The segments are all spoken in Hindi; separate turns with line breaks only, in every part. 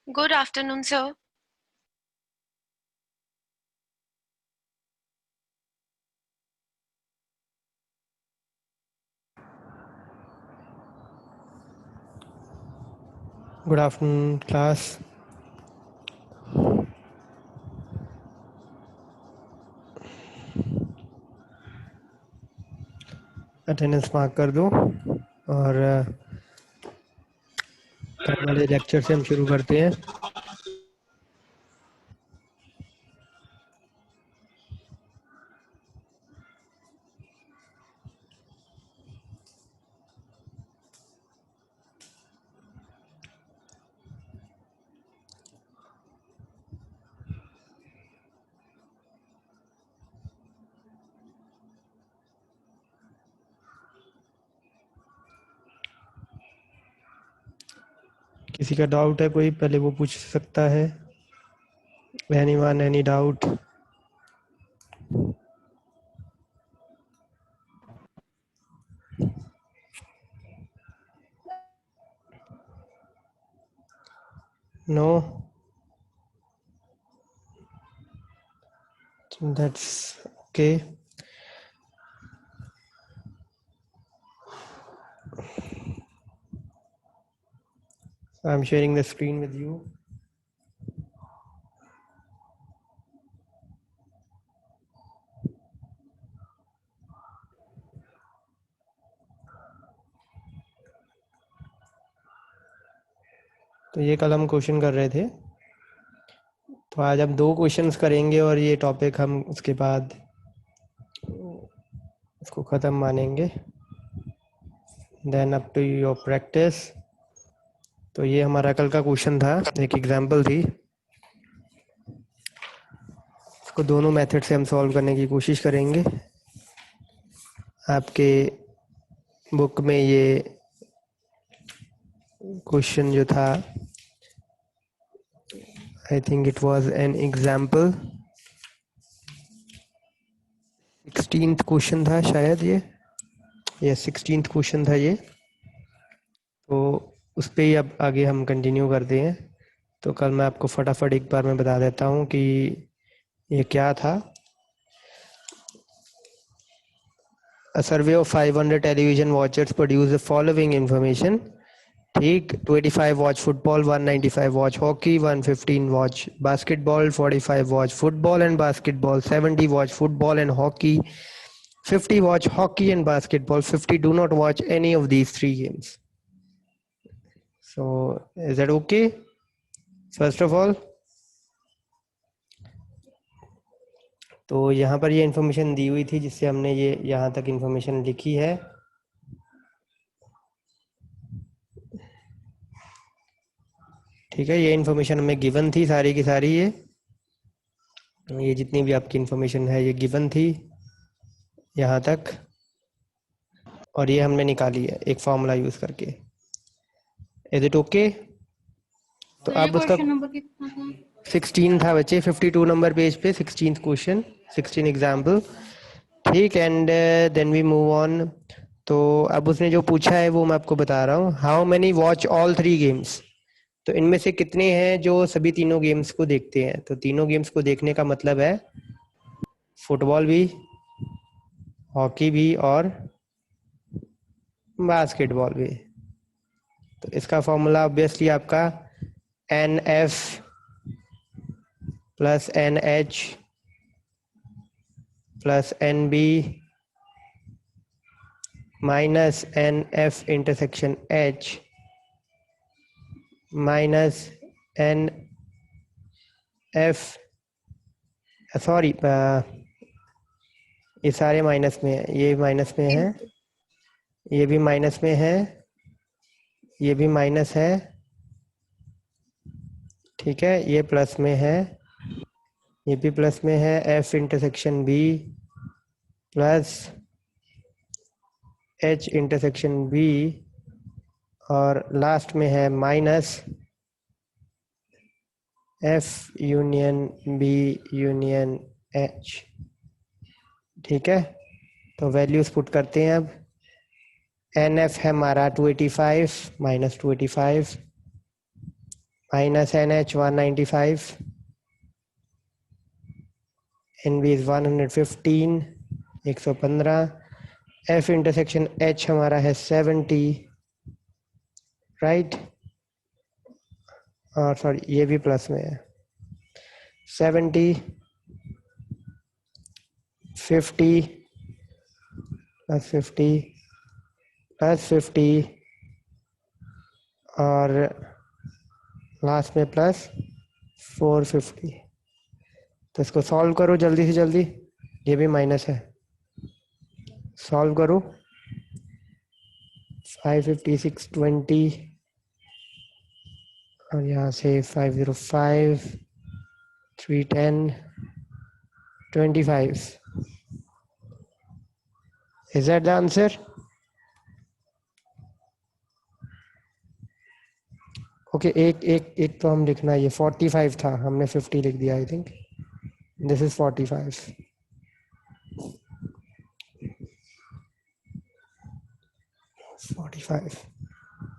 Good afternoon, sir.
Good afternoon, class. Attendance mark कर दो और कल वाले लेक्चर से हम शुरू करते हैं। किसी का डाउट है कोई, पहले वो पूछ सकता है। Anyone, any doubt? No, that's okay. I am sharing the screen with you. तो ये कल हम क्वेश्चन कर रहे थे, तो आज हम 2 क्वेश्चंस करेंगे और ये टॉपिक हम उसके बाद इसको ख़त्म मानेंगे। Then up to your practice. तो ये हमारा कल का क्वेश्चन था, एक एग्जांपल थी। इसको दोनों मेथड से हम सॉल्व करने की कोशिश करेंगे। आपके बुक में ये क्वेश्चन जो था, I think it was an example 16th question था शायद, ये 16th क्वेश्चन था ये। तो उस पर ही अब आगे हम कंटिन्यू करते हैं। तो कल मैं आपको फटाफट एक बार मैं बता देता हूँ कि ये क्या था। A survey of 500 television watchers produced the following information. ठीक, 25 watch football, 195 watch hockey, 115 watch basketball, 45 watch football and basketball, 70 watch football and hockey, 50 watch hockey and basketball, 50 do not watch any of these 3 games. So is that okay? First of all, तो यहाँ पर ये इन्फॉर्मेशन दी हुई थी जिससे हमने ये यहाँ तक इन्फॉर्मेशन लिखी है। ठीक है, ये इन्फॉर्मेशन हमें गिवन थी सारी की सारी। ये जितनी भी आपकी इन्फॉर्मेशन है ये गिवन थी यहाँ तक, और ये हमने निकाली है एक फॉर्मूला यूज करके। Is it okay? तो अब उसका
नंबर कितना था?
16 था बच्चे, 52 नंबर पेज पे 16th क्वेश्चन, 16 एग्जाम्पल। ठीक, and then we move on. तो अब उसने जो पूछा है वो मैं आपको बता रहा हूँ। How many watch all 3 games? तो इनमें से कितने हैं जो सभी तीनों गेम्स को देखते हैं? तो तीनों गेम्स को देखने का मतलब है फुटबॉल भी, हॉकी भी और बास्केटबॉल भी। तो इसका फॉर्मूला ऑब्वियसली आपका NF plus NH plus NB minus NF intersection H minus NF, sorry ये सारे माइनस में है, ये माइनस में है, ये भी माइनस में है, ये भी माइनस है। ठीक है, ये प्लस में है, ये भी प्लस में है। F intersection B plus H intersection B, और लास्ट में है minus F union B union H। ठीक है, तो वैल्यूज पुट करते हैं अब। NF है हमारा 285 minus 285 minus NH 195, NB is 115, 115, F intersection H हमारा है 70, राइट, और सॉरी ये भी प्लस में है, 70, 50 प्लस 50 प्लस 50 और लास्ट में प्लस 450। तो इसको सॉल्व करो जल्दी से जल्दी, ये भी माइनस है, सॉल्व करो। 550, 620 और यहाँ से 505, 310, 25। Is that the answer? Okay एक तो हम लिखना, ये 45 था, हमने 50 लिख दिया, आई थिंक दिस इज 45।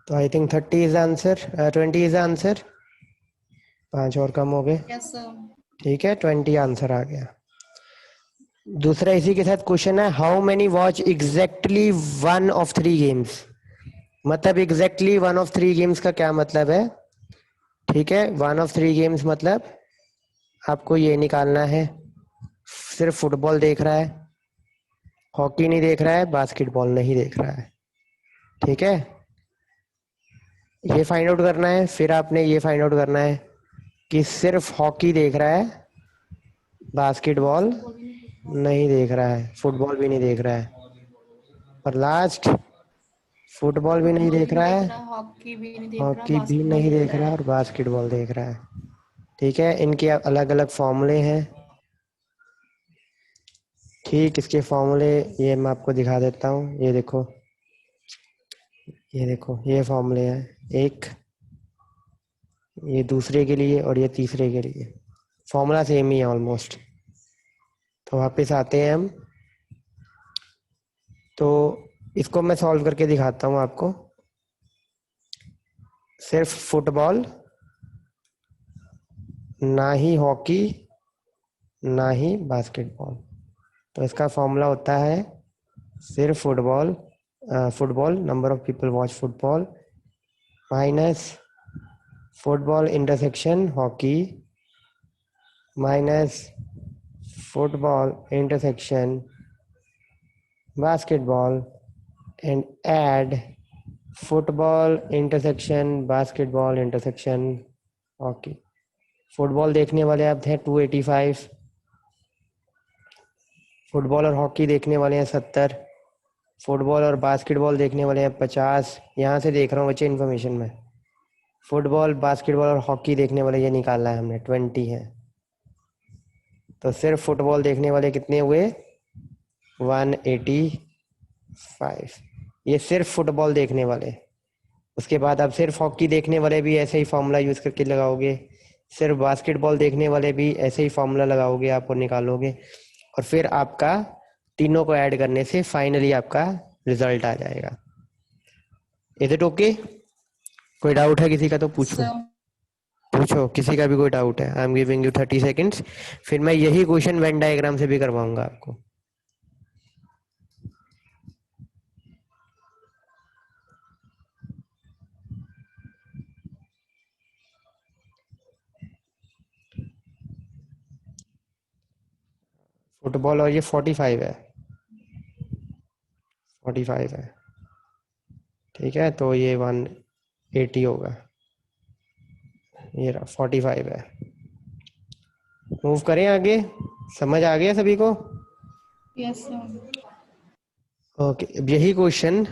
तो I think 30 is answer, 20 is answer. 5 और कम हो गए।
Yes sir.
ठीक है, 20 आंसर आ गया। दूसरा इसी के साथ क्वेश्चन है, how many watch exactly one of 3 games. मतलब एग्जैक्टली वन ऑफ 3 गेम्स का क्या मतलब है? ठीक है, 1 ऑफ 3 गेम्स मतलब आपको ये निकालना है, सिर्फ फुटबॉल देख रहा है, हॉकी नहीं देख रहा है, बास्केटबॉल नहीं देख रहा है। ठीक है, ये फाइंड आउट करना है। फिर आपने ये फाइंड आउट करना है कि सिर्फ हॉकी देख रहा है, बास्केटबॉल नहीं देख रहा है, फुटबॉल भी नहीं देख रहा है, और लास्ट फुटबॉल भी नहीं देख रहा है,
हॉकी भी नहीं देख रहा,
हॉकी भी
बास्केटबॉल
नहीं
देख
देख रहा है, और बास्केटबॉल देख रहा है। ठीक है, इनके अलग अलग फॉर्मूले हैं। ठीक, इसके फॉर्मूले ये मैं आपको दिखा देता हूँ। ये देखो, ये देखो, ये फॉर्मूले हैं, एक ये दूसरे के लिए और ये तीसरे के लिए। फॉर्मूला सेम ही है ऑलमोस्ट। तो वापस आते हैं हम, तो इसको मैं सॉल्व करके दिखाता हूँ आपको। सिर्फ फुटबॉल, ना ही हॉकी, ना ही बास्केटबॉल। तो इसका फॉर्मूला होता है सिर्फ football, football number of people watch football minus football intersection hockey minus football intersection basketball and add football intersection basketball intersection hockey। Football देखने वाले आप थे 285, फुटबॉल और हॉकी देखने वाले हैं 70, फुटबॉल और बास्केटबॉल देखने वाले हैं 50। यहाँ से देख रहा हूँ बच्चे इन्फॉर्मेशन में, फुटबॉल बास्केटबॉल और हॉकी देखने वाले ये निकालना है हमने, 20 है। तो सिर्फ फुटबॉल देखने वाले कितने हुए? 185। ये सिर्फ फुटबॉल देखने वाले। उसके बाद आप सिर्फ हॉकी देखने वाले भी ऐसे ही फॉर्मूला यूज करके लगाओगे, सिर्फ बास्केटबॉल देखने वाले भी ऐसे ही फॉर्मूला लगाओगे, आपको निकालोगे, और फिर आपका तीनों को ऐड करने से फाइनली आपका रिजल्ट आ जाएगा। Is it okay? कोई डाउट है किसी का तो पूछो, पूछो, किसी का भी कोई डाउट है। आई एम गिविंग यू 30 सेकेंड्स। फिर मैं यही क्वेश्चन वेन डायग्राम से भी करवाऊंगा आपको। फुटबॉल और ये 45 है, 45 है। ठीक है, तो ये 180 होगा, ये 45 है। मूव करें आगे, समझ आ गया सभी को?
Yes sir.
ओके, अब यही क्वेश्चन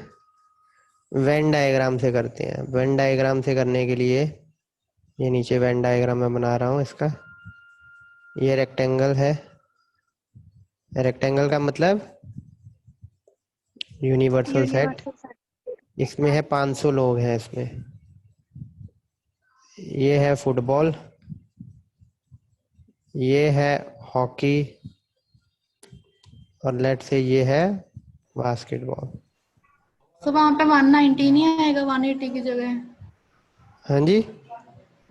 वेन डायग्राम से करते हैं। वेन डायग्राम से करने के लिए ये नीचे वेन डायग्राम मैं बना रहा हूँ इसका। ये रेक्टेंगल है, रेक्टेंगल का मतलब यूनिवर्सल सेट। इसमें है 500 लोग हैं इसमें। ये है फुटबॉल, ये है हॉकी, और लेट से ये है बास्केटबॉल।
तो वहाँ पे 190 नहीं आएगा 180 की जगह?
हाँ जी,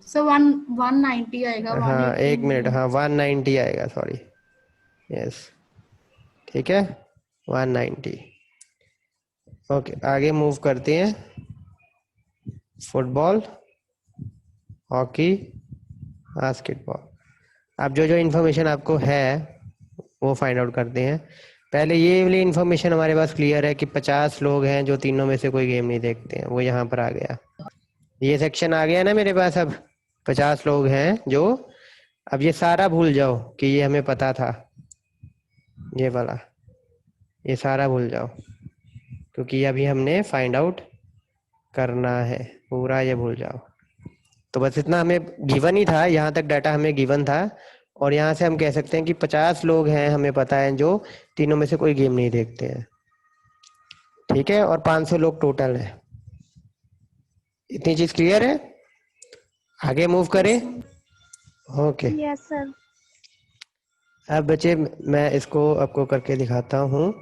सर 190 आएगा,
हाँ
180
एक मिनट,
नहीं।
हाँ 190 आएगा, सॉरी। यस, ठीक है, 190। ओके, आगे मूव करते हैं। Football, hockey, basketball. अब जो जो इन्फॉर्मेशन आपको है वो फाइंड आउट करते हैं। पहले ये वाली इन्फॉर्मेशन हमारे पास क्लियर है कि 50 लोग हैं जो तीनों में से कोई गेम नहीं देखते हैं, वो यहाँ पर आ गया। ये सेक्शन आ गया ना मेरे पास। अब 50 लोग हैं जो, अब ये सारा भूल जाओ कि ये हमें पता था, ये वाला, ये सारा भूल जाओ, क्योंकि अभी हमने फाइंड आउट करना है। पूरा ये भूल जाओ। तो बस इतना हमें गिवन ही था, यहाँ तक डाटा हमें गिवन था। और यहाँ से हम कह सकते हैं कि 50 लोग हैं हमें पता है जो तीनों में से कोई गेम नहीं देखते हैं, ठीक है। और 500 लोग टोटल है। इतनी चीज क्लियर है? आगे मूव करें।
Yes sir.
Okay.
Yes sir.
अब बच्चे मैं इसको आपको करके दिखाता हूँ।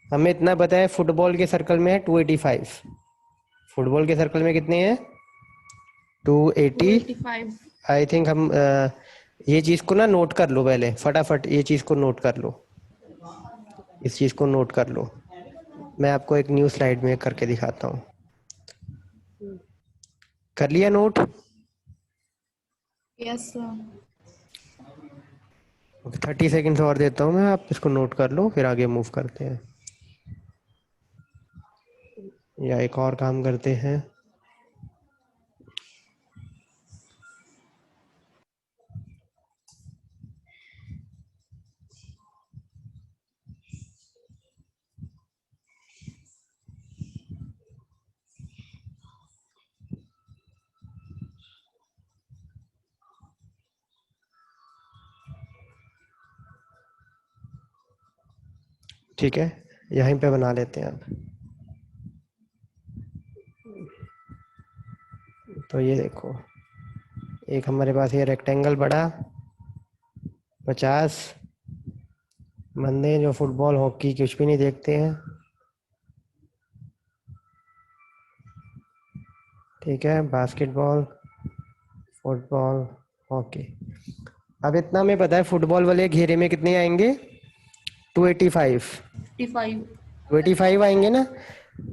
हमें इतना पता है, फुटबॉल के सर्कल में है 285। फुटबॉल के सर्कल में कितने हैं? 280।
285।
आई थिंक हम ये चीज को ना नोट कर लो पहले, फटाफट ये चीज को नोट कर लो, इस चीज को नोट कर लो। मैं आपको एक न्यू स्लाइड में करके दिखाता हूँ। कर लिया नोट?
Yes sir.
30 सेकेंड्स और देता हूँ मैं, आप इसको नोट कर लो, फिर आगे मूव करते हैं या एक और काम करते हैं। ठीक है, यहीं पे बना लेते हैं अब। तो ये देखो, एक हमारे पास ये रेक्टेंगल बड़ा, 50 बंदे जो फुटबॉल हॉकी कुछ भी नहीं देखते हैं, ठीक है। Basketball, football, hockey. अब इतना हमें पता है, फुटबॉल वाले घेरे में कितने आएंगे? 285।
55।
285 आएंगे ना।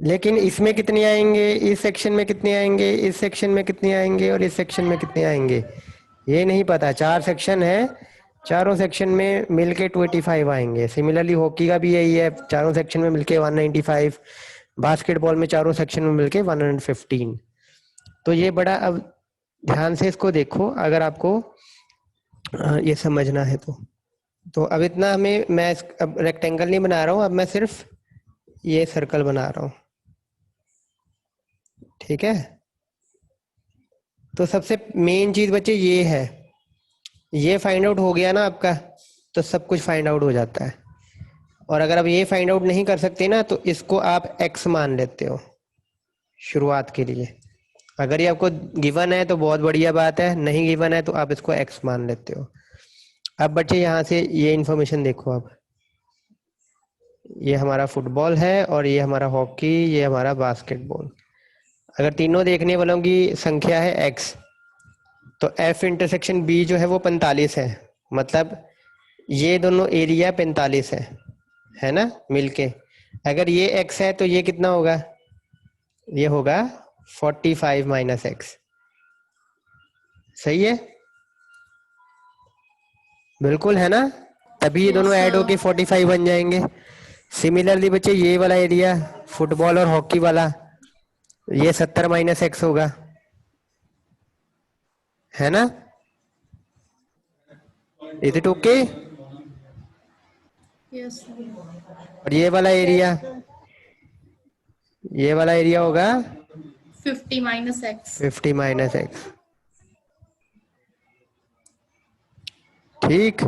लेकिन इसमें कितने आएंगे, इस सेक्शन में कितने आएंगे, इस सेक्शन में कितने आएंगे और इस सेक्शन में कितने आएंगे, ये नहीं पता। 4 सेक्शन है, चारों सेक्शन में मिलके 285 आएंगे। सिमिलरली हॉकी का भी यही है, चारों सेक्शन में मिलके 195। बास्केटबॉल में चारों सेक्शन में मिलके 115। तो ये बड़ा, अब ध्यान से इसको देखो अगर आपको ये समझना है तो अब इतना हमें, मैं अब रेक्टेंगल नहीं बना रहा हूँ, अब मैं सिर्फ ये सर्कल बना रहा हूँ, ठीक है। तो सबसे मेन चीज बच्चे ये है, ये फाइंड आउट हो गया ना आपका, तो सब कुछ फाइंड आउट हो जाता है। और अगर आप ये फाइंड आउट नहीं कर सकते ना, तो इसको आप x मान लेते हो शुरुआत के लिए। अगर ये आपको गिवन है तो बहुत बढ़िया बात है, नहीं गिवन है तो आप इसको x मान लेते हो। अब बच्चे यहाँ से ये इंफॉर्मेशन देखो। अब ये हमारा फुटबॉल है और ये हमारा हॉकी, ये हमारा बास्केटबॉल। अगर तीनों देखने वालों की संख्या है x, तो f इंटरसेक्शन b जो है वो 45 है। मतलब ये दोनों एरिया 45 है ना मिलके। अगर ये x है तो ये कितना होगा? ये होगा 45 माइनस x। सही है? बिल्कुल है ना। तभी ये दोनों
यस
ऐड होके
सर।
45 बन जाएंगे। सिमिलरली बच्चे ये वाला एरिया फुटबॉल और हॉकी वाला, ये 70 माइनस x होगा, है ना। Is it okay?
Yes sir.
और ये वाला एरिया,
यस सर।
ये वाला एरिया होगा
50 माइनस एक्स।
50 minus x। ठीक,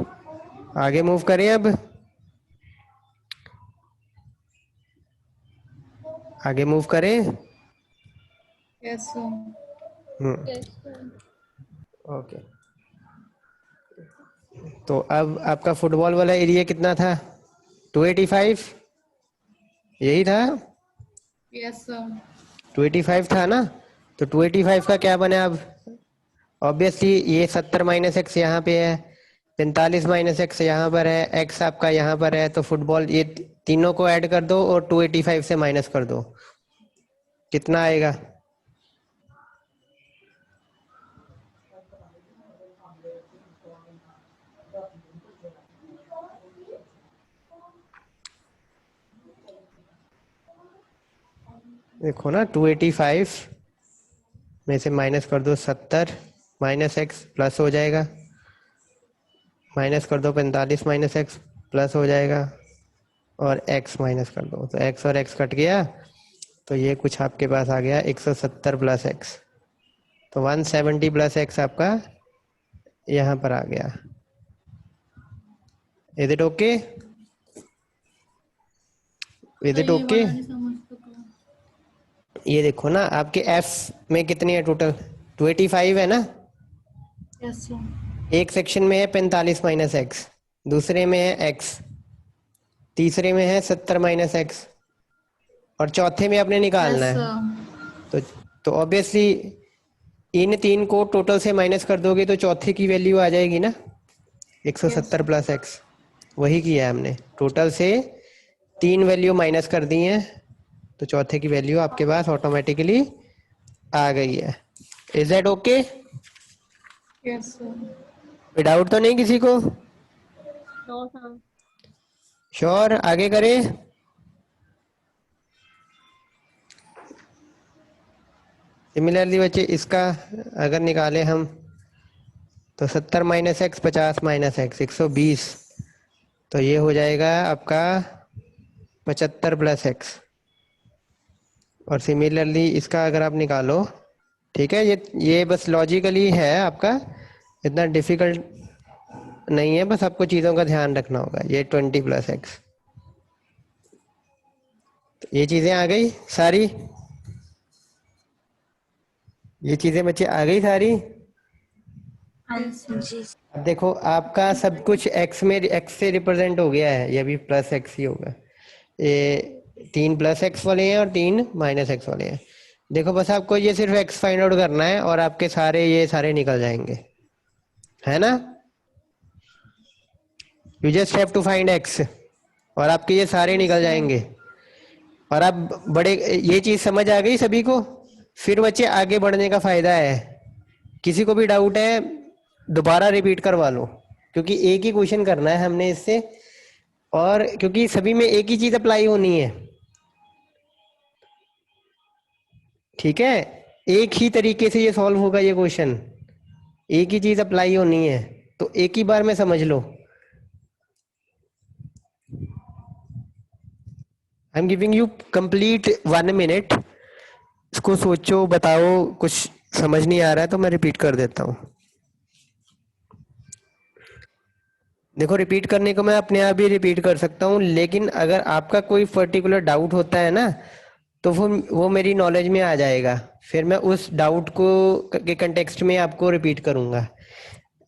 आगे मूव करें अब। आगे मूव करें।
Yes sir.
Yes sir.
Okay. तो अब आपका फुटबॉल वाला एरिया कितना था? 285, यही था।
Yes sir.
285 था ना। तो 285 का क्या बने अब? ऑब्वियसली ये 70 माइनस एक्स यहाँ पे है, 45 माइनस एक्स यहाँ पर है, एक्स आपका यहाँ पर है, तो फुटबॉल ये तीनों को ऐड कर दो और 285 से माइनस कर दो, कितना आएगा? देखो ना, 285 में से माइनस कर दो 70 माइनस एक्स प्लस हो जाएगा, माइनस कर दो 45 माइनस एक्स प्लस हो जाएगा, और x माइनस कर दो तो x और x कट गया, तो ये कुछ आपके पास आ गया 170 प्लस एक्स, तो 170 प्लस एक्स आपका यहाँ पर आ गया। Is it okay? Is it
ये
ओके?
वाला नहीं समझ सका।
ये देखो ना, आपके f में कितनी है टोटल? 285 है ना।
Yes sir.
एक सेक्शन में है 45 माइनस एक्स, दूसरे में है x, तीसरे में है 70 माइनस एक्स, और चौथे में आपने निकालना
यस
है।
सर।
तो ऑब्वियसली इन तीन को टोटल से माइनस कर दोगे तो चौथे की वैल्यू आ जाएगी ना, 170 प्लस एक्स। वही किया है हमने, टोटल से तीन वैल्यू माइनस कर दी हैं, तो चौथे की वैल्यू आपके पास ऑटोमेटिकली आ गई है। Is that okay?
Yes sir.
कोई डाउट तो नहीं किसी को?
No sir.
श्योर? आगे करें? सिमिलरली बच्चे इसका अगर निकालें हम, तो 70 माइनस एक्स 50 माइनस एक्स 120, तो ये हो जाएगा आपका 75 प्लस एक्स। और सिमिलरली इसका अगर आप निकालो, ठीक है, ये बस लॉजिकली है आपका, इतना डिफिकल्ट नहीं है, बस आपको चीज़ों का ध्यान रखना होगा। ये 20 प्लस एक्स, ये चीज़ें आ गई सारी, ये चीज़ें बच्चे आ गई सारी।
हाँ जी।
अब देखो आपका सब कुछ एक्स में, एक्स से रिप्रेजेंट हो गया है, ये भी प्लस एक्स ही होगा। ये 3 प्लस एक्स वाले हैं और 3 माइनस एक्स वाले हैं। देखो बस आपको ये सिर्फ एक्स फाइंड आउट करना है और आपके सारे ये सारे निकल जाएंगे, है ना। You just have to find X और आपके ये सारे निकल जाएंगे। और अब बड़े, ये चीज समझ आ गई सभी को? फिर बच्चे आगे बढ़ने का फायदा है, किसी को भी डाउट है दोबारा रिपीट करवा लो, क्योंकि एक ही क्वेश्चन करना है हमने इससे, और क्योंकि सभी में एक ही चीज अप्लाई होनी है, ठीक है, एक ही तरीके से ये सॉल्व होगा ये क्वेश्चन, एक ही चीज अप्लाई होनी है, तो एक ही बार में समझ लो। I am giving you complete 1 minute, इसको सोचो, बताओ, कुछ समझ नहीं आ रहा है तो मैं रिपीट कर देता हूँ। देखो रिपीट करने को मैं अपने आप ही रिपीट कर सकता हूँ, लेकिन अगर आपका कोई पर्टिकुलर डाउट होता है ना, तो वो मेरी नॉलेज में आ जाएगा, फिर मैं उस डाउट को के कंटेक्स्ट में आपको रिपीट करूँगा।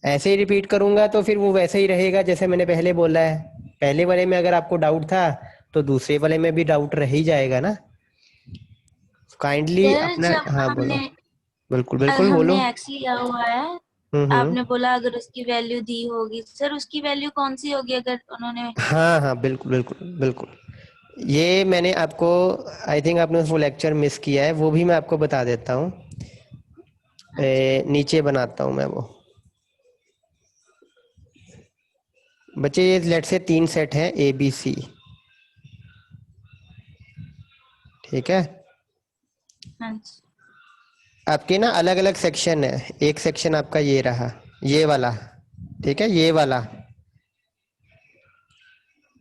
ऐसे ही रिपीट करूँगा तो फिर वो वैसे ही रहेगा जैसे मैंने पहले बोला है। पहले वाले में अगर आपको डाउट था तो दूसरे वाले में भी डाउट रह ही जाएगा ना। काइंडली
सर
अपना,
जब
हाँ बोलो,
हमने
बिल्कुल बिल्कुल बोलो।
हमने एक्स लिया हुआ है,
हम्म।
आपने बोला अगर उसकी वैल्यू दी होगी, सर उसकी वैल्यू कौन सी होगी अगर उन्होंने?
हाँ हाँ बिल्कुल बिल्कुल बिल्कुल, ये मैंने आपको, आई थिंक आपने वो लेक्चर मिस किया है, वो भी मैं आपको बता देता हूँ। नीचे बनाता हूँ मैं वो। बच्चे ये लेट से 3 सेट हैं ए बी सी, ठीक है।
हाँ जी।
आपके ना अलग अलग सेक्शन है, एक सेक्शन आपका ये रहा, ये वाला, ठीक है, ये वाला,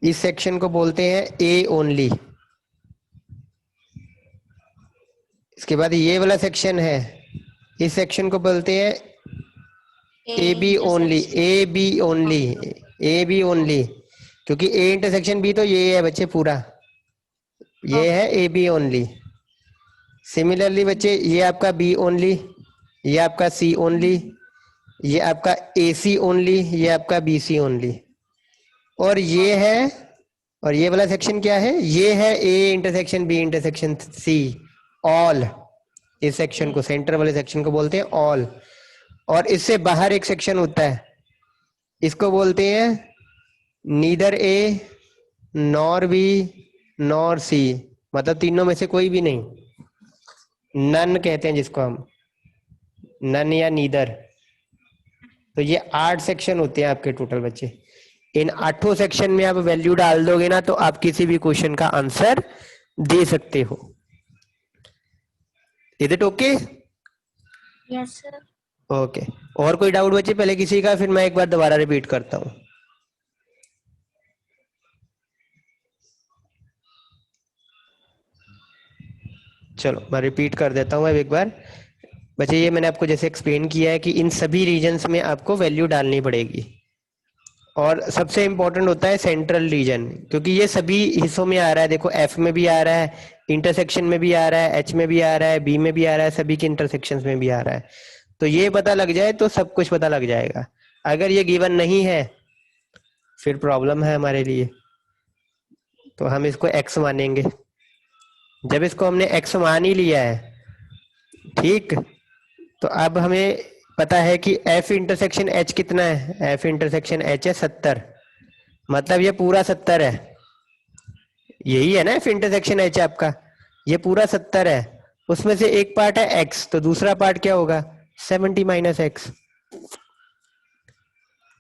इस सेक्शन को बोलते हैं ए ओनली। इसके बाद ये वाला सेक्शन है, इस सेक्शन को बोलते हैं A B only, A B only, A B only, क्योंकि ए इंटरसेक्शन बी तो ये है बच्चे पूरा, ये है ए बी ओनली। सिमिलरली बच्चे ये आपका बी ओनली, ये आपका सी ओनली, ये आपका ए सी ओनली, ये आपका बी सी ओनली, और ये है, और ये वाला सेक्शन क्या है, ये है A intersection B intersection C, all. इस सेक्शन को, सेंटर वाले सेक्शन को बोलते हैं ऑल। और इससे बाहर एक सेक्शन होता है, इसको बोलते हैं neither A nor B nor C, मतलब तीनों में से कोई भी नहीं, नन कहते हैं जिसको हम, नन या नीदर। तो ये 8 सेक्शन होते हैं आपके टोटल बच्चे। इन 8 सेक्शन में आप वैल्यू डाल दोगे ना तो आप किसी भी क्वेश्चन का आंसर दे सकते हो। Is it okay?
Yes sir.
Okay, और कोई डाउट बच्चे पहले किसी का, फिर मैं एक बार दोबारा रिपीट करता हूँ। चलो मैं रिपीट कर देता हूँ अब एक बार। बच्चे ये मैंने आपको जैसे एक्सप्लेन किया है कि इन सभी रीजन्स में आपको वैल्यू डालनी पड़ेगी, और सबसे इंपॉर्टेंट होता है सेंट्रल रीजन, क्योंकि ये सभी हिस्सों में आ रहा है। देखो एफ में भी आ रहा है, इंटरसेक्शन में भी आ रहा है, एच में भी आ रहा है, बी में भी आ रहा है, सभी के इंटरसेक्शन में भी आ रहा है। तो ये पता लग जाए तो सब कुछ पता लग जाएगा। अगर ये गिवन नहीं है फिर प्रॉब्लम है हमारे लिए, तो हम इसको एक्स मानेंगे। जब इसको हमने एक्स मान ही लिया है, ठीक, तो अब हमें पता है कि एफ इंटरसेक्शन एच कितना है, एफ इंटरसेक्शन एच है 70, मतलब ये पूरा 70 है, यही है ना एफ इंटरसेक्शन एच आपका, ये पूरा 70 है। उसमें से एक पार्ट है एक्स, तो दूसरा पार्ट क्या होगा 70 माइनस एक्स।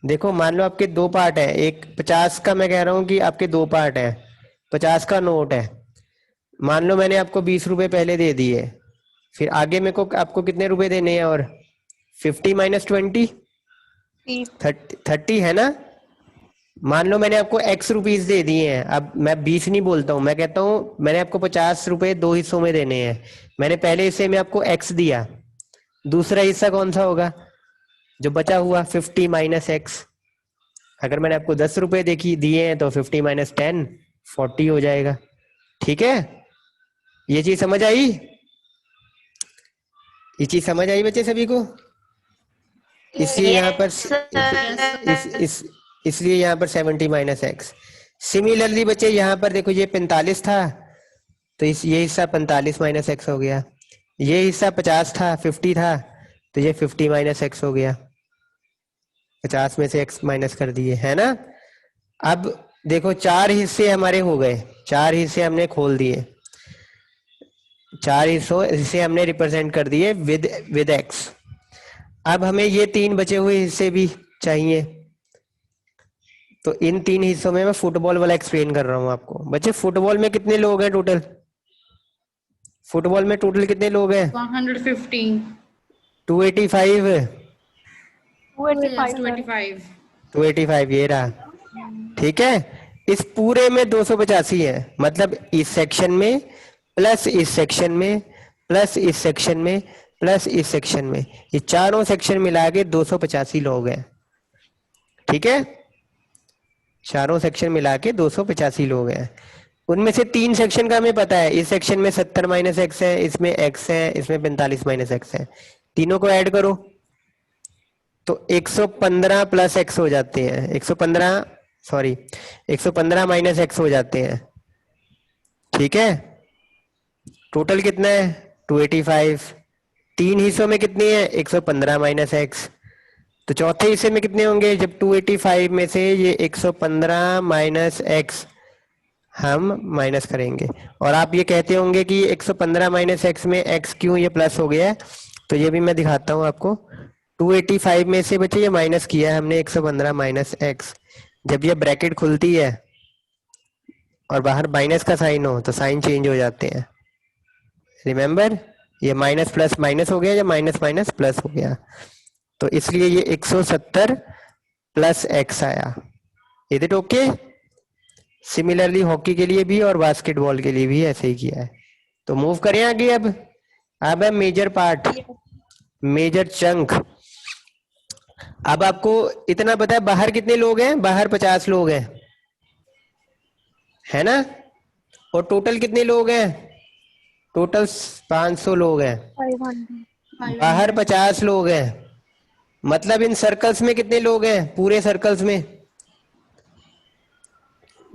देखो मान लो आपके 2 पार्ट है, एक 50 का, मैं कह रहा हूँ कि आपके 2 पार्ट है, 50 का नोट है। मान लो मैंने आपको 20 रुपए पहले दे दिए, फिर आगे मेरे को आपको कितने रुपए देने हैं, और 50 माइनस 20 30 है ना। मान लो मैंने आपको एक्स रुपीज दे दिए हैं, अब मैं 20 नहीं बोलता हूँ, मैं कहता हूँ मैंने आपको 50 रुपए 2 हिस्सों में देने हैं। मैंने पहले हिस्से में आपको एक्स दिया, दूसरा हिस्सा कौन सा होगा जो बचा हुआ 50 माइनस एक्स। अगर मैंने आपको 10 रुपए दिए हैं तो 50 माइनस 10 40 हो जाएगा। ठीक है, ये चीज समझ आई? ये चीज समझ आई बच्चे सभी को? इसलिए यहाँ पर इसलिए यहाँ पर 70 माइनस एक्स। सिमिलरली बच्चे यहाँ पर देखो ये 45 था, तो ये हिस्सा 45 माइनस एक्स हो गया। ये हिस्सा 50 था, 50 था, तो ये 50 माइनस एक्स हो गया। 50 में से एक्स माइनस कर दिए, है ना। अब देखो 4 हिस्से हमारे हो गए, 4 हिस्से हमने खोल दिए, 4 हिस्से हमने रिप्रेजेंट कर दिए विद एक्स। अब हमें ये 3 बचे हुए हिस्से भी चाहिए, तो इन 3 हिस्सों में मैं फुटबॉल वाला एक्सप्लेन कर रहा हूँ आपको। बच्चे फुटबॉल में कितने लोग हैं टोटल? फुटबॉल में टोटल कितने लोग हैं?
115
285
285
285 ये रहा। ठीक है, इस पूरे में 285 है, मतलब इस सेक्शन में प्लस इस सेक्शन में प्लस इस सेक्शन में प्लस इस सेक्शन में, ये चारों सेक्शन मिला के 285 लोग हैं। ठीक है, चारों सेक्शन मिला के 285 लोग हैं। उनमें से 3 सेक्शन का हमें पता है, इस सेक्शन में 70 माइनस एक्स है, इसमें एक्स है, इसमें 45 माइनस एक्स है। तीनों को ऐड करो तो 115 प्लस एक्स हो जाते हैं, 115 माइनस एक्स हो जाते हैं। ठीक है, टोटल कितना है 285। 3 हिस्सों में कितने हैं 115 माइनस एक्स, तो चौथे हिस्से में कितने होंगे, जब 285 में से ये 115 माइनस एक्स हम माइनस करेंगे। और आप ये कहते होंगे कि 115 माइनस एक्स में एक्स क्यों ये प्लस हो गया है, तो ये भी मैं दिखाता हूँ आपको। 285 में से बच्चे ये माइनस किया है हमने 115 माइनस एक्स। जब ये ब्रैकेट खुलती है और बाहर माइनस का साइन हो तो साइन चेंज हो जाते हैं। रिमेम्बर, ये माइनस प्लस माइनस हो गया या माइनस माइनस प्लस हो गया, तो इसलिए ये 170 प्लस एक्स आया। Is it okay? Similarly hockey के लिए भी और बास्केटबॉल के लिए भी ऐसे ही किया है। तो मूव करें आगे। अब है मेजर पार्ट, मेजर चंक। अब आपको इतना पता है बाहर कितने लोग हैं, बाहर 50 लोग हैं, है ना। और टोटल कितने लोग हैं, टोटल 500 लोग हैं।
500
बाहर 50 लोग हैं, मतलब इन सर्कल्स में कितने लोग हैं, पूरे सर्कल्स में,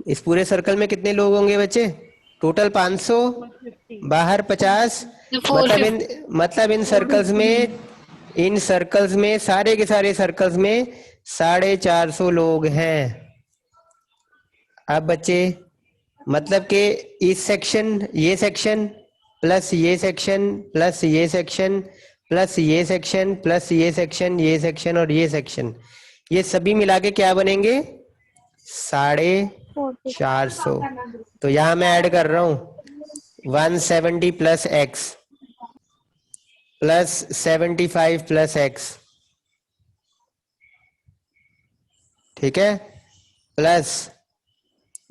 इस पूरे सर्कल में कितने लोग होंगे बच्चे, टोटल 500, बाहर 50, मतलब इन सर्कल्स में इन सर्कल्स में, सारे के सारे सर्कल्स में 450 लोग हैं। अब बच्चे मतलब कि इस सेक्शन, ये सेक्शन प्लस ये सेक्शन प्लस ये सेक्शन प्लस ये सेक्शन प्लस ये सेक्शन, ये सेक्शन और ये सेक्शन, ये सभी मिला के क्या बनेंगे? 450। तो यहां मैं ऐड कर रहा हूं 170 plus x plus 75 plus x, ठीक है, plus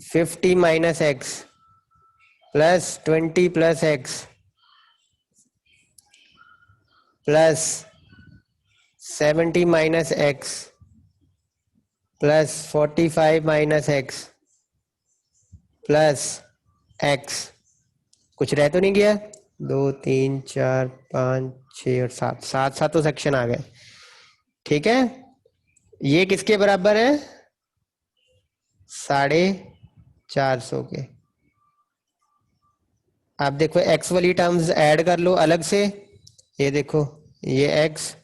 50 minus x plus 20 plus x plus 70 minus x plus 45 minus x plus x. कुछ रह तो नहीं गया? 2 3 4 5 6 और 7, 7 सेक्शन आ गए, ठीक है। ये किसके बराबर है? 450 के। आप देखो एक्स वाली टर्म्स ऐड कर लो अलग से, ये देखो, ये एक्स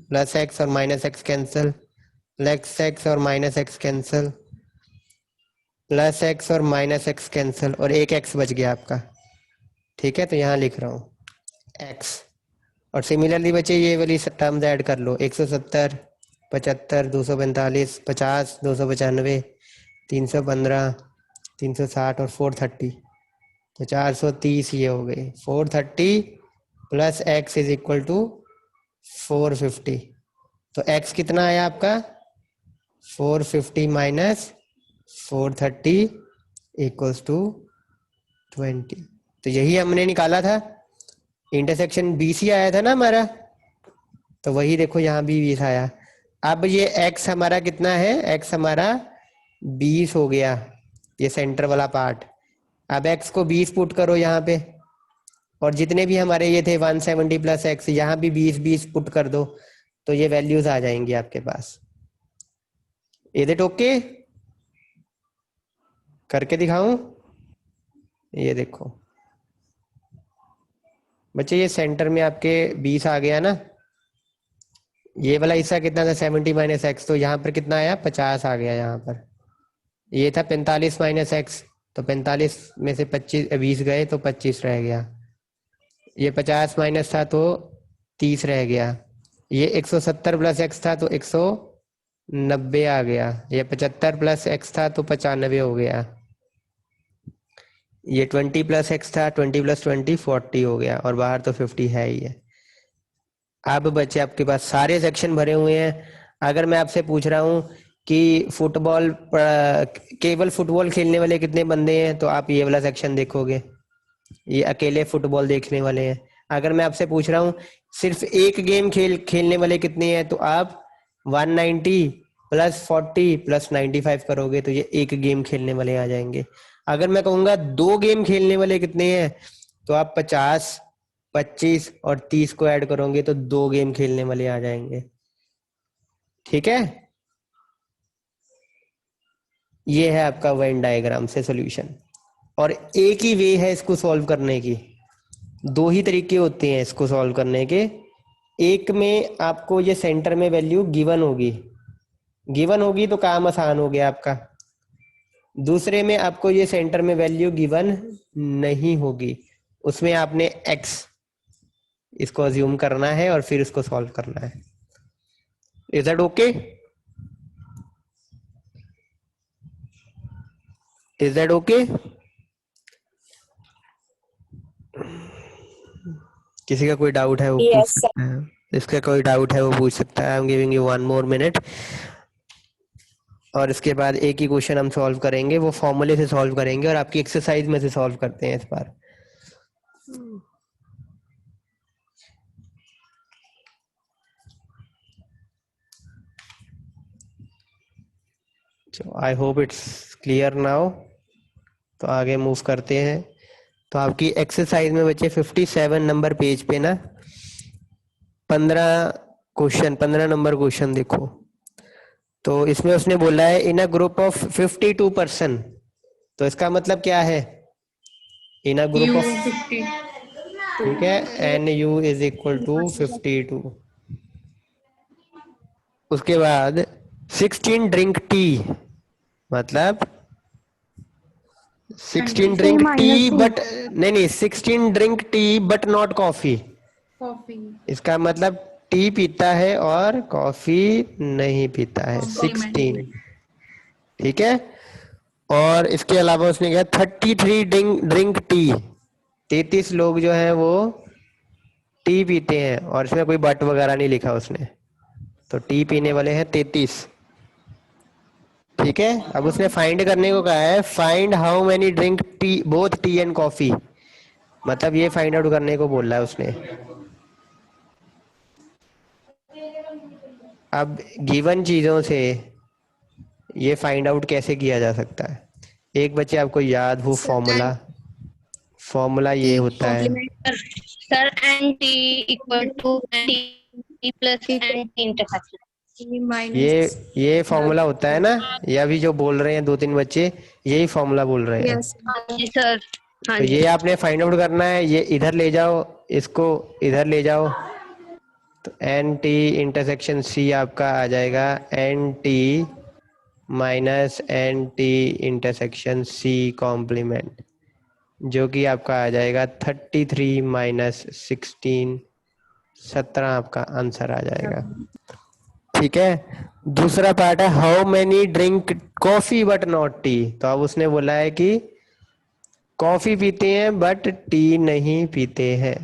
प्लस एक्स और minus X cancel, plus X और minus X cancel, plus X और माइनस एक्स कैंसिल, और एक एक्स बच गया आपका, ठीक है। तो यहाँ लिख रहा हूँ एक्स। और सिमिलरली बचे ये वाली टर्म्स ऐड कर लो, 170 75 245 50 295 315 360 और 430, तो 430 ये हो गए। 430 plus X is equal to 450। तो एक्स कितना आया आपका? 450 माइनस 430 इक्वल्स टू 20। तो यही हमने निकाला था, इंटरसेक्शन BC आया था ना हमारा, तो वही देखो यहाँ भी 20 आया। अब ये x हमारा कितना है? x हमारा 20 हो गया, ये सेंटर वाला पार्ट। अब x को 20 पुट करो यहाँ पे, और जितने भी हमारे ये थे 170 प्लस एक्स, यहाँ भी 20 पुट कर दो, तो ये वैल्यूज आ जाएंगी आपके पास। Is it okay? करके दिखाऊं? ये देखो बच्चे, ये सेंटर में आपके 20 आ गया ना, ये वाला हिस्सा कितना था? 70 माइनस एक्स, तो यहाँ पर कितना आया? 50 आ गया यहाँ पर। ये था 45 माइनस एक्स, तो 45 में से 20 गए तो 25 रह गया। ये 50 माइनस था तो 30 रह गया। ये 170 प्लस एक्स था तो 190 आ गया। ये 75 प्लस एक्स था तो 95 हो गया। ये 20 प्लस एक्स था, 20 प्लस 20 40 हो गया, और बाहर तो 50 है ही है। अब बच्चे आपके पास सारे सेक्शन भरे हुए हैं। अगर मैं आपसे पूछ रहा हूँ कि फुटबॉल, केवल फुटबॉल खेलने वाले कितने बंदे हैं, तो आप ये वाला सेक्शन देखोगे, ये अकेले फुटबॉल देखने वाले हैं। अगर मैं आपसे पूछ रहा हूँ सिर्फ एक गेम खेलने वाले कितने हैं, तो आप 190 प्लस 40 प्लस 95 करोगे, तो ये एक गेम खेलने वाले आ जाएंगे। अगर मैं कहूँगा 2 गेम खेलने वाले कितने हैं, तो आप 50 25 और 30 को ऐड करोगे तो 2 गेम खेलने वाले आ जाएंगे, ठीक है। ये है आपका वेन डायग्राम से सॉल्यूशन। और एक ही वे है इसको सॉल्व करने की, 2 ही तरीके होते हैं इसको सॉल्व करने के। एक में आपको ये सेंटर में वैल्यू गिवन होगी तो काम आसान हो गया आपका। दूसरे में आपको ये सेंटर में वैल्यू गिवन नहीं होगी, उसमें आपने x इसको अज्यूम करना है और फिर इसको सॉल्व करना है। Is that okay? Is that okay? किसी का कोई डाउट है वो पूछ सकता है, इसका कोई डाउट है वो पूछ सकता है। आई am giving you 1 more minute, और इसके बाद एक ही क्वेश्चन हम सॉल्व करेंगे, वो फॉर्मूले से सॉल्व करेंगे और आपकी एक्सरसाइज में से सॉल्व करते हैं इस बार। I hope it's clear now. तो आगे मूव करते हैं। तो आपकी एक्सरसाइज में बच्चे 57 नंबर पेज पे ना 15 नंबर क्वेश्चन देखो। तो इसमें उसने बोला है in a group of 52 person, तो इसका मतलब क्या है? In a group of,
50।
ठीक है, NU इज इक्वल टू 52। उसके बाद 16 ड्रिंक टी, मतलब 16 ड्रिंक टी बट नहीं 16 drink tea but not coffee.
Coffee
इसका मतलब टी पीता है और कॉफी नहीं पीता है,
कॉम्प्लीमेंट
16। ठीक है। और इसके अलावा उसने कहा 33 ड्रिंक टी, 33 लोग जो हैं वो टी पीते हैं, और इसमें कोई बट वगैरह नहीं लिखा उसने, तो टी पीने वाले हैं 33। ठीक है। अब उसने फाइंड करने को कहा है, find how many drink tea both T and coffee, मतलब ये फाइंड आउट करने को बोल रहा है उसने। अब गिवन चीजों से ये फाइंड आउट कैसे किया जा सकता है, एक बच्चे आपको याद हो फॉर्मूला, फॉर्मूला ये होता है,
sir N T equal to N T plus N T intersection.
Minus
ये फॉर्मूला होता है ना, ये अभी जो बोल रहे हैं दो तीन बच्चे यही फॉर्मूला बोल रहे हैं।
यस
हाँ जी सर, हाँ
तो
जी।
ये आपने फाइंड आउट करना है, ये इधर ले जाओ, इसको इधर ले जाओ, तो एन टी इंटरसेक्शन सी आपका आ जाएगा N T minus N T intersection C complement, जो कि आपका आ जाएगा 33 माइनस 16, 17 आपका आंसर आ जाएगा। ठीक है। दूसरा पार्ट है how many drink coffee but not T, तो अब उसने बोला है कि कॉफी पीते हैं बट टी नहीं पीते हैं,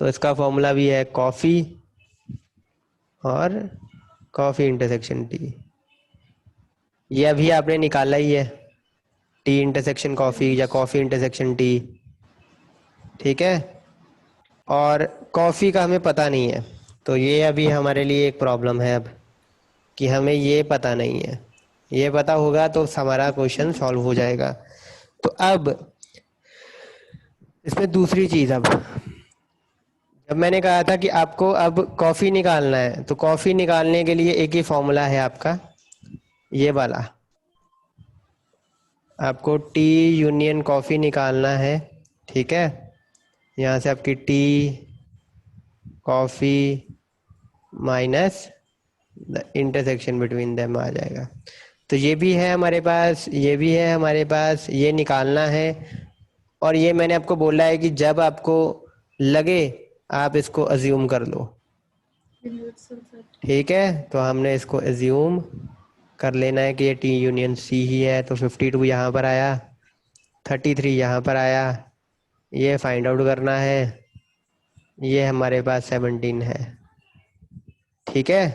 तो इसका फॉर्मूला भी है कॉफी और कॉफी इंटरसेक्शन टी, ये अभी आपने निकाला ही है, टी इंटरसेक्शन कॉफी या कॉफी इंटरसेक्शन टी। ठीक है। और कॉफी का हमें पता नहीं है, तो ये अभी हमारे लिए एक प्रॉब्लम है अब, कि हमें ये पता नहीं है, ये पता होगा तो हमारा क्वेश्चन सॉल्व हो जाएगा। तो अब इसमें दूसरी चीज, अब जब मैंने कहा था कि आपको अब कॉफी निकालना है, तो कॉफी निकालने के लिए एक ही फॉर्मूला है आपका, ये वाला, आपको टी यूनियन कॉफी निकालना है। ठीक है। यहाँ से आपकी tea coffee minus the intersection between them आ जाएगा। तो ये भी है हमारे पास, ये भी है हमारे पास, ये निकालना है। और ये मैंने आपको बोला है कि जब आपको लगे आप इसको अज्यूम कर लो। ठीक है। तो हमने इसको अज्यूम कर लेना है कि ये टी यूनियन सी ही है, तो 52 यहाँ पर आया, 33 यहाँ पर आया, ये फाइंड आउट करना है, ये हमारे पास 17 है। ठीक है।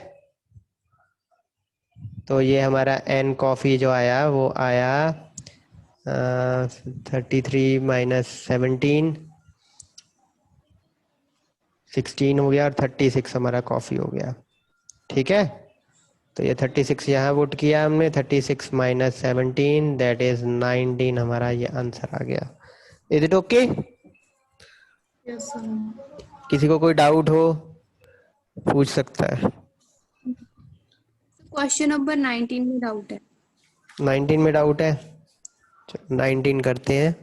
तो ये हमारा एन कॉफी जो आया वो आया 33 माइनस 17, 16 हो गया, और 36 हमारा कॉफी हो गया। ठीक है। तो ये 36 यहाँ पुट किया हमने, 36 माइनस 17 दैट इज 19, हमारा ये आंसर आ गया। Is it okay?
Yes sir.
किसी को कोई डाउट हो पूछ सकता है।
क्वेश्चन नंबर 19 में डाउट है।
19 में डाउट है, 19 करते हैं।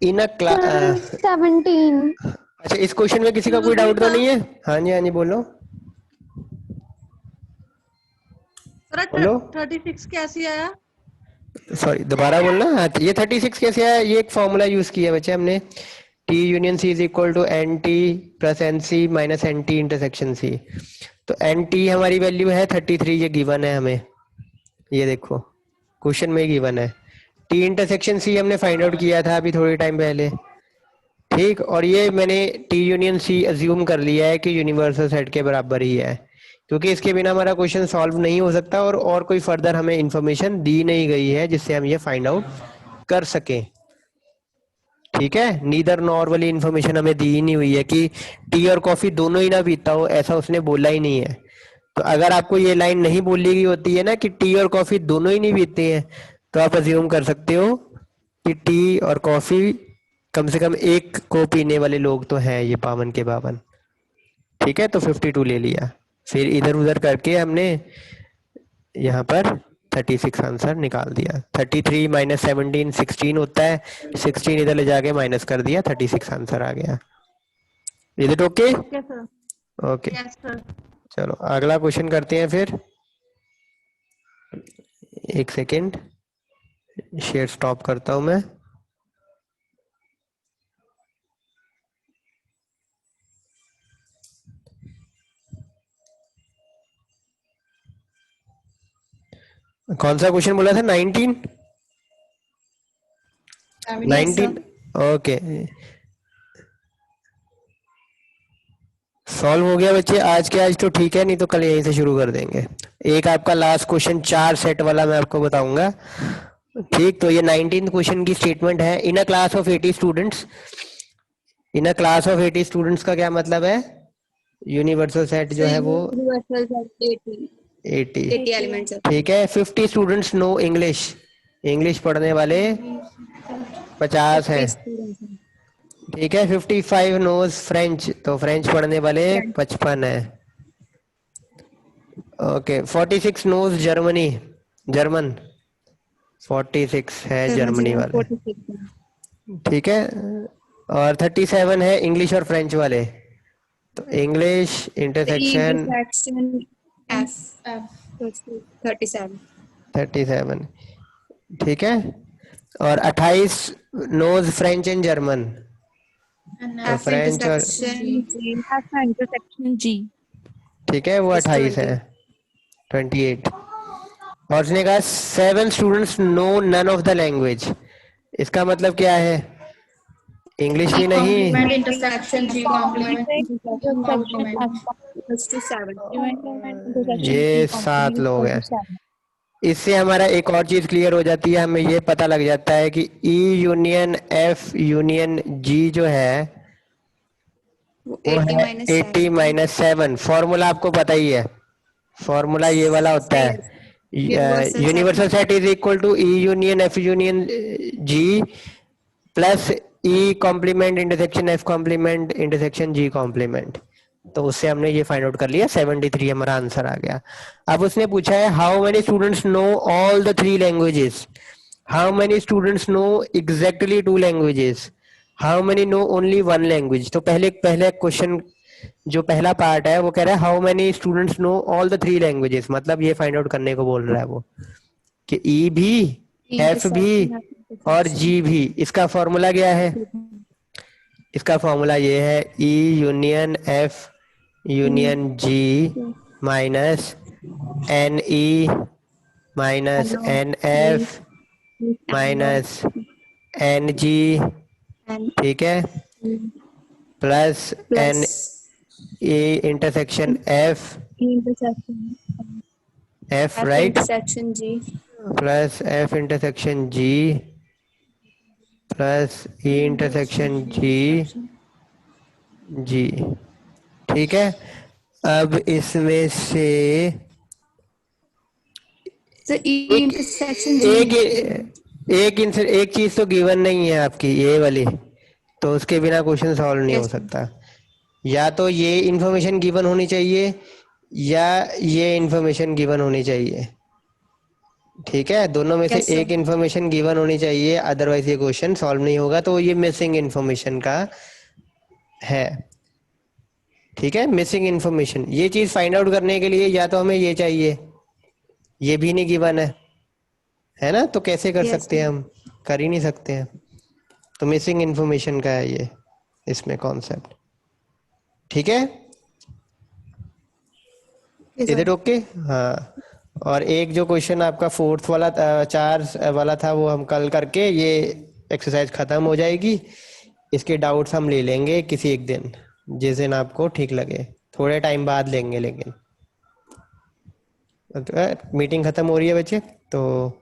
इन अ क्लास
17।
अच्छा, इस क्वेश्चन में किसी का कोई डाउट तो नहीं है? हाँ जी बोलो। बोलो
36 कैसे आया?
सॉरी दोबारा बोलना। हाँ, ये 36 कैसे आया? ये एक फॉर्मूला यूज किया बच्चे हमने, T union C is equal to N T plus N C minus N T intersection C. तो एन टी हमारी वैल्यू है 33, ये गिवन है हमें, ये देखो क्वेश्चन में गिवन है। टी इंटरसेक्शन सी हमने फाइंड आउट किया था अभी थोड़ी टाइम पहले। ठीक। और ये मैंने टी यूनियन सी अज्यूम कर लिया है कि यूनिवर्सल सेट के बराबर ही है, क्योंकि इसके बिना हमारा क्वेश्चन सॉल्व नहीं हो सकता, और कोई फर्दर हमें इंफॉर्मेशन दी नहीं गई है जिससे हम ये फाइंड आउट कर सकें। ठीक है। नीदर नॉर वाली इंफॉर्मेशन हमें दी ही नहीं हुई है कि टी और कॉफी दोनों ही ना पीता हो, ऐसा उसने बोला ही नहीं है। तो अगर आपको ये लाइन नहीं बोली गई होती है ना कि टी और कॉफी दोनों ही नहीं पीते हैं, तो आप अज्यूम कर सकते हो कि टी और कॉफी कम से कम एक को पीने वाले लोग तो हैं, ये 52 के 52। ठीक है। तो 52 ले लिया, फिर इधर उधर करके हमने यहाँ पर 36 आंसर निकाल दिया। 33 माइनस 17 16 होता है, 16 इधर ले जाके माइनस कर दिया, 36 आंसर आ गया। Is it okay?
Okay sir.
Okay.
Yes sir.
चलो अगला क्वेश्चन करते हैं फिर। एक सेकेंड, शेयर स्टॉप करता हूं मैं। कौन सा क्वेश्चन बोला था? 19?
Yes, sir.
19? ओके, सॉल्व हो गया बच्चे आज के आज तो ठीक है, नहीं तो कल यहीं से शुरू कर देंगे। एक आपका लास्ट क्वेश्चन 4 सेट वाला मैं आपको बताऊंगा। ठीक, तो ये 19th क्वेश्चन की स्टेटमेंट है। In a class of 80 students, in a class of 80 students का क्या मतलब है? यूनिवर्सल सेट जो है वो
Universal set 80.
80।
80 elements. Sir.
ठीक है, 50 स्टूडेंट्स नो इंग्लिश, इंग्लिश पढ़ने वाले 50 हैं।
50 students.
ठीक है, 55 नोज फ्रेंच, तो फ्रेंच पढ़ने वाले
French.
55 है। ओके, 46 नोज जर्मनी, जर्मन 46 है जर्मनी वाले।
46.
ठीक है, और 37 है इंग्लिश और फ्रेंच वाले, तो English intersection
Intersection F. F. 37.
37। ठीक है, और 28 नोज फ्रेंच एंड जर्मन, तो
F
फ्रेंच और
intersection
F intersection G.
ठीक है वो
is
28 है, 28। और उसने कहा 7 students know none of the language, इसका मतलब क्या है? इंग्लिश भी नहीं,
complement intersection G complement
Intersection
complement
F.
equals to 7.
ये 7 लोग हैं। इससे हमारा एक और चीज क्लियर हो जाती है, हमें ये पता लग जाता है कि E union F union G जो है वो
80
है
minus
80
7.
माइनस 7। फॉर्मूला आपको पता ही है, फॉर्मूला ये वाला होता है,
Universal
universal set is equal to E union F union G plus E complement intersection F complement intersection G complement. तो उससे हमने ये फाइंड आउट कर लिया, 73 हमारा आंसर आ गया। अब उसने पूछा है how many students know all the 3 languages, how many students know exactly 2 languages, how many know only 1 language. तो पहले क्वेश्चन जो पहला पार्ट है वो कह रहा है how many students know all the 3 languages, मतलब ये फाइंड आउट करने को बोल रहा है वो कि ई भी, एफ भी और जी भी। इसका फॉर्मूला क्या है? इसका फॉर्मूला ये है E union F union G minus N E minus N F minus N G, ठीक है, plus N A intersection F, F right,
intersection G
plus F intersection G plus E intersection G, G. ठीक है, अब इसमें से
so E intersection G
एक चीज तो गिवन नहीं है आपकी, ये वाली, तो उसके बिना क्वेश्चन सॉल्व नहीं हो
Yes.
सकता। या तो ये इंफॉर्मेशन गिवन होनी चाहिए या ये इंफॉर्मेशन गिवन होनी चाहिए। ठीक है, दोनों में से
Yes, sir.
एक इंफॉर्मेशन गिवन होनी चाहिए, अदरवाइज ये क्वेश्चन सॉल्व नहीं होगा। तो ये मिसिंग इंफॉर्मेशन का है। ठीक है, मिसिंग इंफॉर्मेशन, ये चीज फाइंड आउट करने के लिए या तो हमें ये चाहिए, ये भी नहीं गिवन है ना, तो कैसे कर
Yes,
सकते हैं हम? कर ही नहीं सकते हैं। तो मिसिंग इंफॉर्मेशन का है ये इसमें कॉन्सेप्ट। ठीक है,
Yes,
इधर
sir.
ओके। हाँ, और एक जो क्वेश्चन आपका 4th वाला 4 वाला था वो हम कल करके ये एक्सरसाइज खत्म हो जाएगी। इसके डाउट्स हम ले लेंगे किसी एक दिन, जिस दिन आपको ठीक लगे, थोड़े टाइम बाद लेंगे। लेकिन मीटिंग खत्म हो रही है बच्चे, तो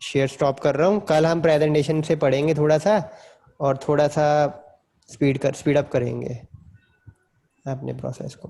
शेयर स्टॉप कर रहा हूँ। कल हम प्रेजेंटेशन से पढ़ेंगे थोड़ा सा, और थोड़ा सा स्पीड अप करेंगे अपने प्रोसेस को।